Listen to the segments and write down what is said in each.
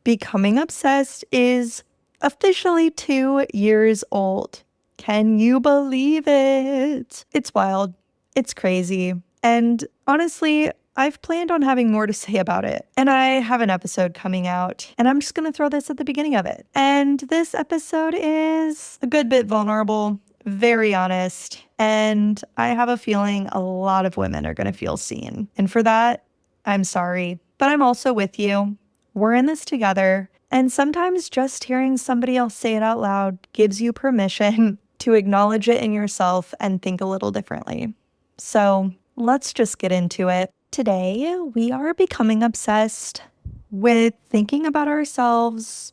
Becoming Obsessed is officially 2 years old. Can you believe it? It's wild. It's crazy. And honestly, I've planned on having more to say about it. And I have an episode coming out, and I'm just going to throw this at the beginning of it. And this episode is a good bit vulnerable, very honest, and I have a feeling a lot of women are going to feel seen. And for that, I'm sorry, but I'm also with you. We're in this together. And sometimes just hearing somebody else say it out loud gives you permission to acknowledge it in yourself and think a little differently. So let's just get into it. Today, we are becoming obsessed with thinking about ourselves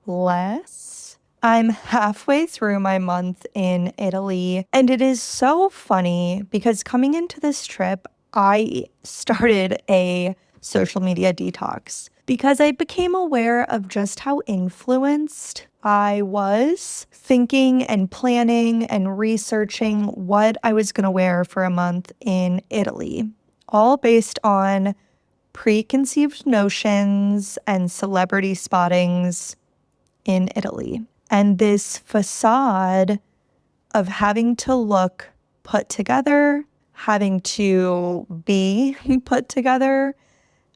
less. I'm halfway through my month in Italy, and it is so funny because coming into this trip, I started a social media detox because I became aware of just how influenced I was thinking and planning and researching what I was going to wear for a month in Italy, all based on preconceived notions and celebrity spottings in Italy. And this facade of having to look put together, having to be put together,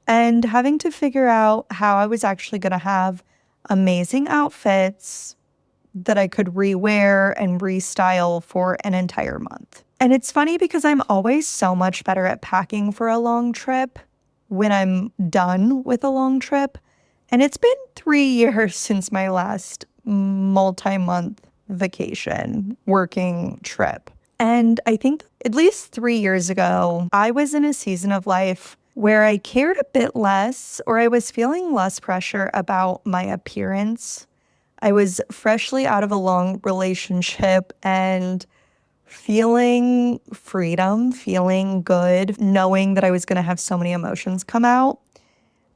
and having to figure out how I was actually going to have amazing outfits that I could rewear and restyle for an entire month. And it's funny because I'm always so much better at packing for a long trip when I'm done with a long trip. And it's been 3 years since my last multi-month vacation working trip. And I think at least 3 years ago, I was in a season of life where I cared a bit less, or I was feeling less pressure about my appearance. I was freshly out of a long relationship and feeling freedom, feeling good, knowing that I was going to have so many emotions come out.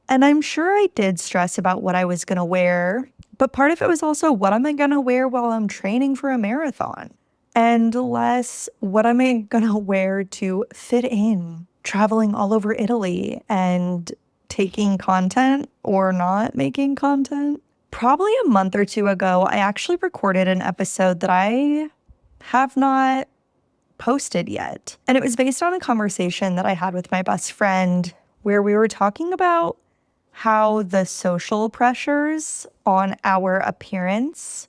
And I'm sure I did stress about what I was going to wear, but part of it was also, what am I going to wear while I'm training for a marathon? And less, what am I going to wear to fit in, traveling all over Italy and taking content or not making content. Probably a month or two ago, I actually recorded an episode that I have not posted yet. And it was based on a conversation that I had with my best friend where we were talking about how the social pressures on our appearance,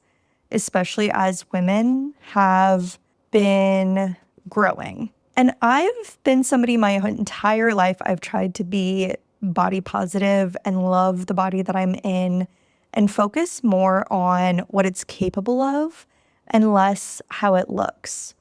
especially as women, have been growing. And I've been somebody my entire life, I've tried to be body positive and love the body that I'm in and focus more on what it's capable of and less how it looks.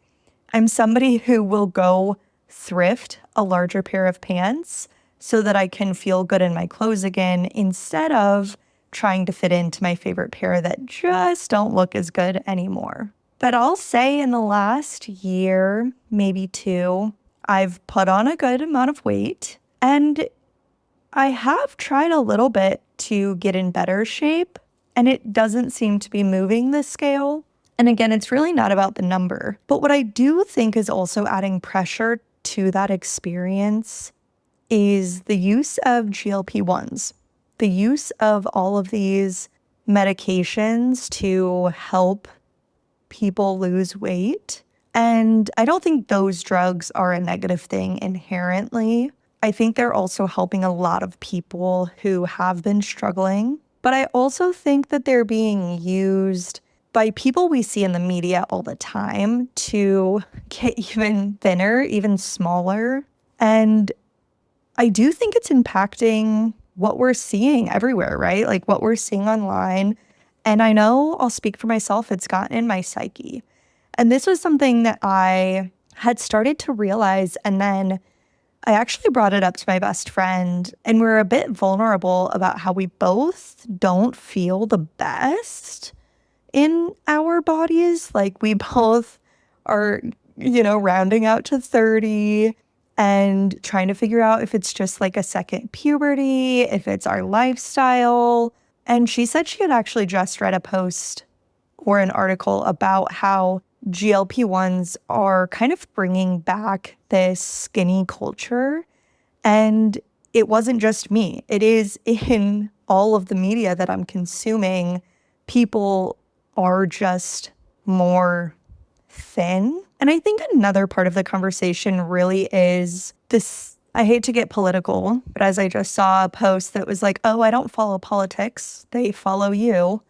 I'm somebody who will go thrift a larger pair of pants so that I can feel good in my clothes again instead of trying to fit into my favorite pair that just don't look as good anymore. But I'll say in the last year, maybe 2, I've put on a good amount of weight, and I have tried a little bit to get in better shape, and it doesn't seem to be moving the scale. And again, it's really not about the number. But what I do think is also adding pressure to that experience is the use of GLP-1s, the use of all of these medications to help people lose weight. And I don't think those drugs are a negative thing inherently. I think they're also helping a lot of people who have been struggling. But I also think that they're being used by people we see in the media all the time to get even thinner, even smaller. And I do think it's impacting what we're seeing everywhere, right? Like what we're seeing online. And I know I'll speak for myself, it's gotten in my psyche. And this was something that I had started to realize. And then I actually brought it up to my best friend, and we're a bit vulnerable about how we both don't feel the best in our bodies. Like we both are, rounding out to 30 and trying to figure out if it's just like a second puberty, if it's our lifestyle. And she said she had actually just read a post or an article about how GLP-1s are kind of bringing back this skinny culture. And it wasn't just me. It is in all of the media that I'm consuming, people are just more thin. And I think another part of the conversation really is this. I hate to get political, but as I just saw a post that was like, oh, I don't follow politics, they follow you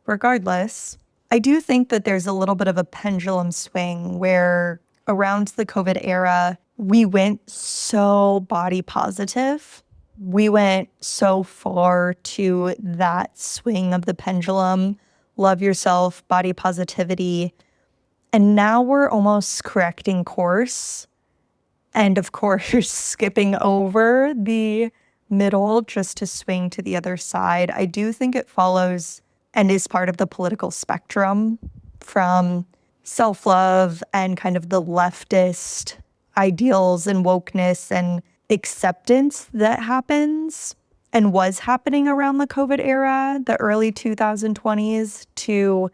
regardless. I do think that there's a little bit of a pendulum swing where around the COVID era, we went so body positive. We went so far to that swing of the pendulum, love yourself, body positivity. And now we're almost correcting course. And of course, skipping over the middle just to swing to the other side. I do think it follows and is part of the political spectrum from self-love and kind of the leftist ideals and wokeness and acceptance that happens and was happening around the COVID era, the early 2020s, to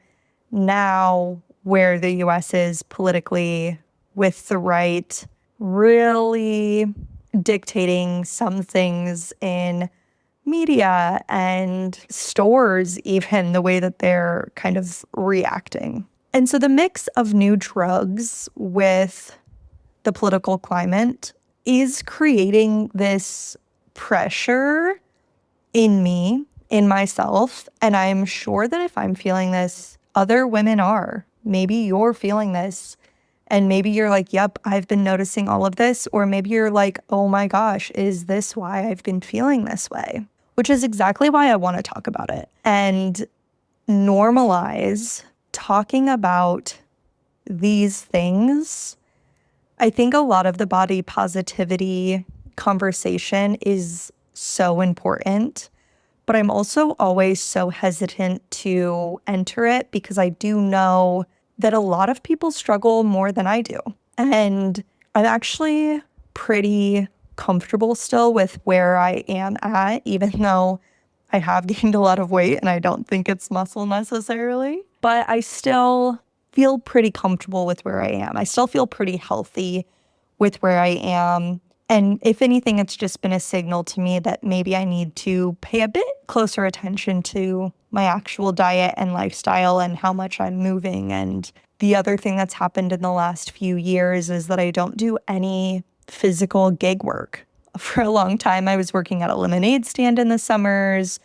now where the US is politically with the right really dictating some things in media and stores, even the way that they're kind of reacting. And so the mix of new drugs with the political climate is creating this pressure in me, in myself. And I'm sure that if I'm feeling this, other women are. Maybe you're feeling this. And maybe you're like, yep, I've been noticing all of this. Or maybe you're like, oh my gosh, is this why I've been feeling this way? Which is exactly why I want to talk about it and normalize talking about these things. I think a lot of the body positivity conversation is so important, but I'm also always so hesitant to enter it because I do know that a lot of people struggle more than I do. And I'm actually pretty comfortable still with where I am at, even though I have gained a lot of weight and I don't think it's muscle necessarily. But I still feel pretty comfortable with where I am. I still feel pretty healthy with where I am. And if anything, it's just been a signal to me that maybe I need to pay a bit closer attention to my actual diet and lifestyle and how much I'm moving. And the other thing that's happened in the last few years is that I don't do any physical gig work. For a long time, I was working at a lemonade stand in the summers,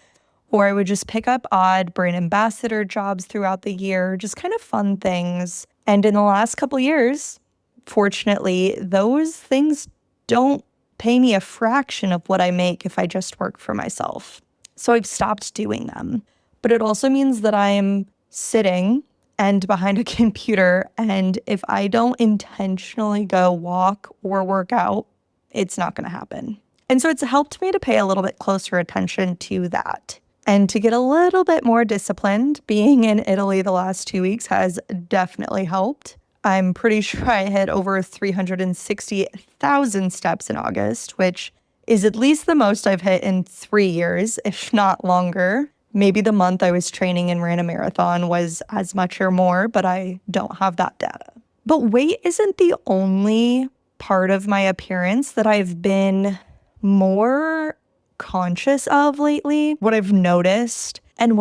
or I would just pick up odd brand ambassador jobs throughout the year, just kind of fun things. And in the last couple years, fortunately, those things don't pay me a fraction of what I make if I just work for myself. So I've stopped doing them. But it also means that I'm sitting and behind a computer, and if I don't intentionally go walk or work out, it's not going to happen. And so it's helped me to pay a little bit closer attention to that and to get a little bit more disciplined. Being in Italy the last 2 weeks has definitely helped. I'm pretty sure I hit over 360,000 steps in August, which is at least the most I've hit in 3 years, if not longer. Maybe the month I was training and ran a marathon was as much or more, but I don't have that data. But weight isn't the only part of my appearance that I've been more conscious of lately. What I've noticed and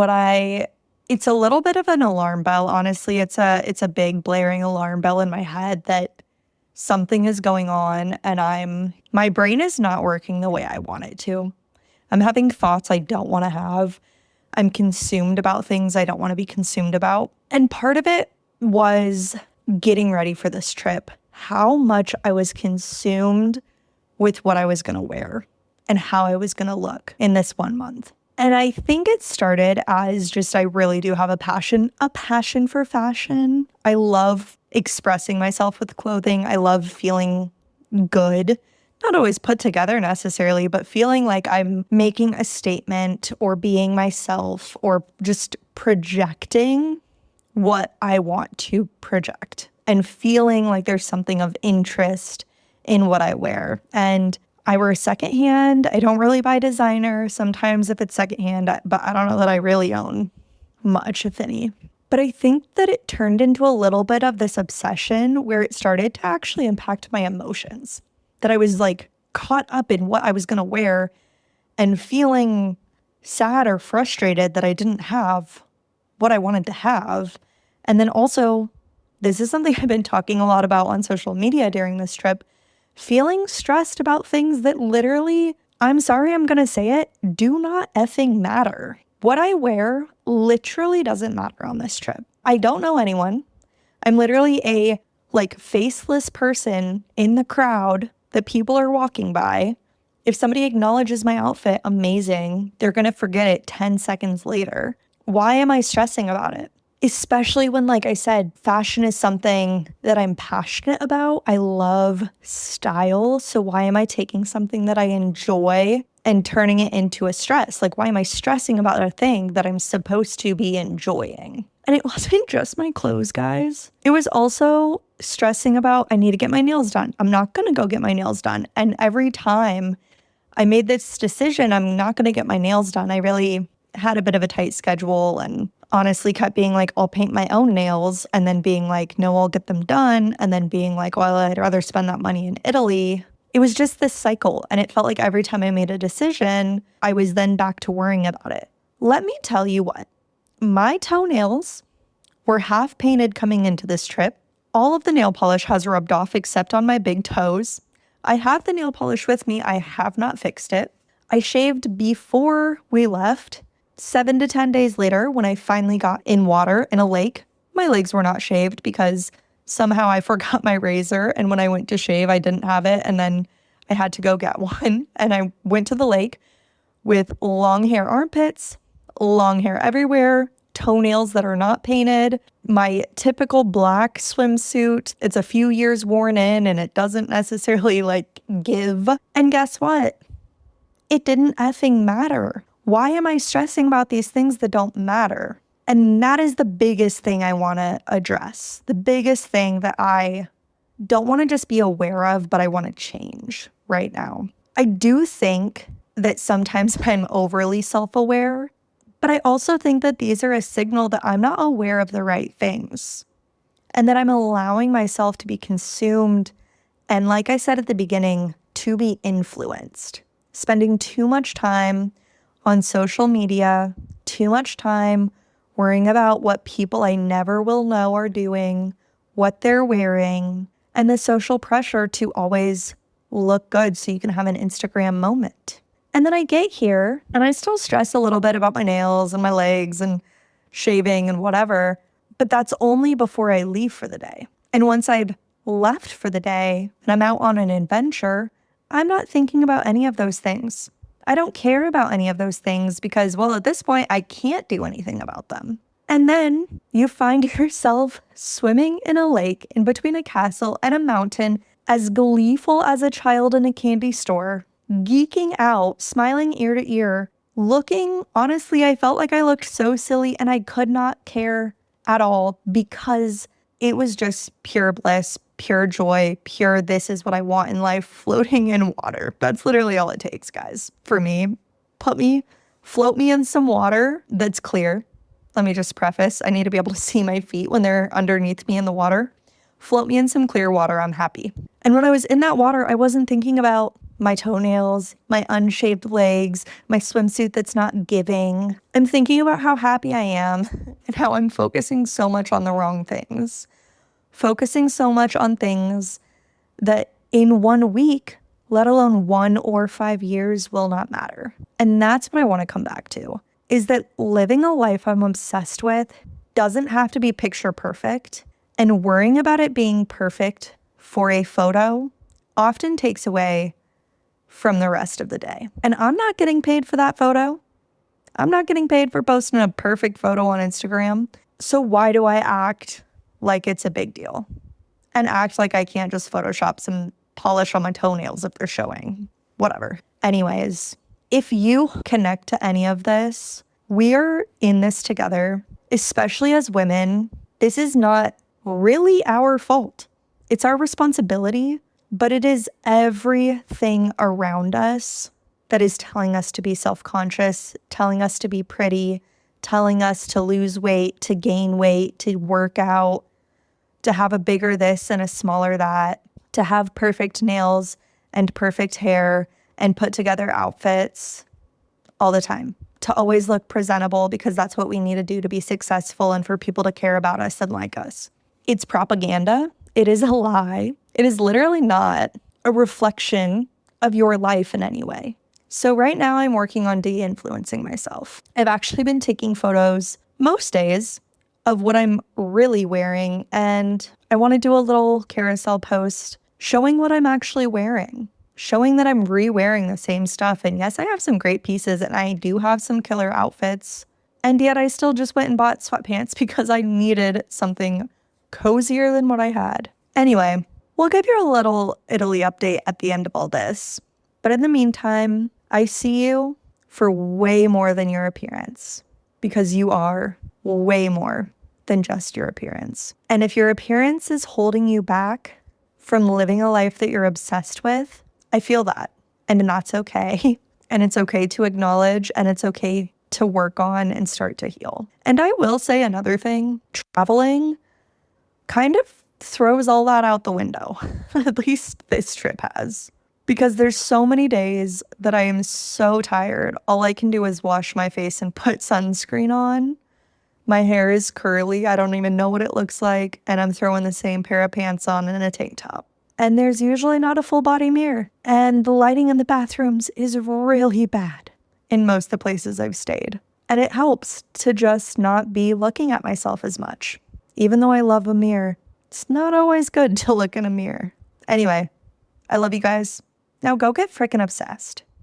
it's a little bit of an alarm bell, honestly. It's a big blaring alarm bell in my head that something is going on and my brain is not working the way I want it to. I'm having thoughts I don't want to have. I'm consumed about things I don't want to be consumed about. And part of it was getting ready for this trip, how much I was consumed with what I was going to wear and how I was going to look in this 1 month. And I think it started as just I really do have a passion for fashion. I love expressing myself with clothing. I love feeling good. Not always put together necessarily, but feeling like I'm making a statement or being myself or just projecting what I want to project and feeling like there's something of interest in what I wear. And I wear secondhand. I don't really buy designer. Sometimes if it's secondhand, but I don't know that I really own much, if any. But I think that it turned into a little bit of this obsession where it started to actually impact my emotions. That I was like caught up in what I was going to wear and feeling sad or frustrated that I didn't have what I wanted to have. And then also, this is something I've been talking a lot about on social media during this trip, feeling stressed about things that literally, I'm sorry I'm going to say it, do not effing matter. What I wear literally doesn't matter on this trip. I don't know anyone. I'm literally a faceless person in the crowd that people are walking by. If somebody acknowledges my outfit, amazing. They're going to forget it 10 seconds later. Why am I stressing about it? Especially when, like I said, fashion is something that I'm passionate about. I love style. So why am I taking something that I enjoy and turning it into a stress? Like, why am I stressing about a thing that I'm supposed to be enjoying? And it wasn't just my clothes, guys. It was also stressing about, I need to get my nails done. I'm not going to go get my nails done. And every time I made this decision, I'm not going to get my nails done, I really had a bit of a tight schedule and honestly kept being like, I'll paint my own nails, and then being like, no, I'll get them done, and then being like, well, I'd rather spend that money in Italy. It was just this cycle, and it felt like every time I made a decision, I was then back to worrying about it. Let me tell you what, my toenails were half painted coming into this trip. All of the nail polish has rubbed off except on my big toes. I have the nail polish with me. I have not fixed it. I shaved before we left. 7 to 10 days later, when I finally got in water in a lake, my legs were not shaved because somehow I forgot my razor. And when I went to shave, I didn't have it. And then I had to go get one. And I went to the lake with long hair armpits, long hair everywhere, toenails that are not painted, my typical black swimsuit. It's a few years worn in and it doesn't necessarily give. And guess what? It didn't effing matter. Why am I stressing about these things that don't matter? And that is the biggest thing I want to address. The biggest thing that I don't want to just be aware of, but I want to change right now. I do think that sometimes I'm overly self-aware, but I also think that these are a signal that I'm not aware of the right things and that I'm allowing myself to be consumed and, like I said at the beginning, to be influenced. Spending too much time on social media, too much time worrying about what people I never will know are doing, what they're wearing, and the social pressure to always look good so you can have an Instagram moment. And then I get here and I still stress a little bit about my nails and my legs and shaving and whatever, but that's only before I leave for the day. And once I've left for the day and I'm out on an adventure, I'm not thinking about any of those things. I don't care about any of those things because, well, at this point, I can't do anything about them. And then you find yourself swimming in a lake in between a castle and a mountain, as gleeful as a child in a candy store, geeking out, smiling ear to ear, looking, honestly, I felt like I looked so silly and I could not care at all because it was just pure bliss, pure joy, pure this is what I want in life, floating in water. That's literally all it takes, guys. For me, float me in some water that's clear. Let me just preface, I need to be able to see my feet when they're underneath me in the water. Float me in some clear water, I'm happy. And when I was in that water, I wasn't thinking about my toenails, my unshaved legs, my swimsuit that's not giving. I'm thinking about how happy I am and how I'm focusing so much on the wrong things. Focusing so much on things that in 1 week, let alone 1 or 5 years, will not matter. And that's what I want to come back to, is that living a life I'm obsessed with doesn't have to be picture perfect, and worrying about it being perfect for a photo often takes away from the rest of the day. And I'm not getting paid for that photo. I'm not getting paid for posting a perfect photo on Instagram. So why do I act like it's a big deal and act like I can't just Photoshop some polish on my toenails if they're showing? Whatever. Anyways, if you connect to any of this, we're in this together, especially as women. This is not really our fault. It's our responsibility, but it is everything around us that is telling us to be self-conscious, telling us to be pretty, telling us to lose weight, to gain weight, to work out, to have a bigger this and a smaller that, to have perfect nails and perfect hair and put together outfits all the time, to always look presentable because that's what we need to do to be successful and for people to care about us and like us. It's propaganda. It is a lie. It is literally not a reflection of your life in any way. So right now I'm working on de-influencing myself. I've actually been taking photos most days of what I'm really wearing, and I want to do a little carousel post showing what I'm actually wearing, showing that I'm re-wearing the same stuff. And yes, I have some great pieces and I do have some killer outfits, and yet I still just went and bought sweatpants because I needed something cozier than what I had. Anyway, we'll give you a little Italy update at the end of all this. But in the meantime, I see you for way more than your appearance, because you are way more than just your appearance. And if your appearance is holding you back from living a life that you're obsessed with, I feel that. And that's okay. And it's okay to acknowledge, and it's okay to work on and start to heal. And I will say another thing, traveling kind of throws all that out the window. At least this trip has. Because there's so many days that I am so tired. All I can do is wash my face and put sunscreen on. My hair is curly. I don't even know what it looks like. And I'm throwing the same pair of pants on and a tank top. And there's usually not a full body mirror. And the lighting in the bathrooms is really bad in most of the places I've stayed. And it helps to just not be looking at myself as much. Even though I love a mirror, it's not always good to look in a mirror. Anyway, I love you guys. Now go get frickin' obsessed.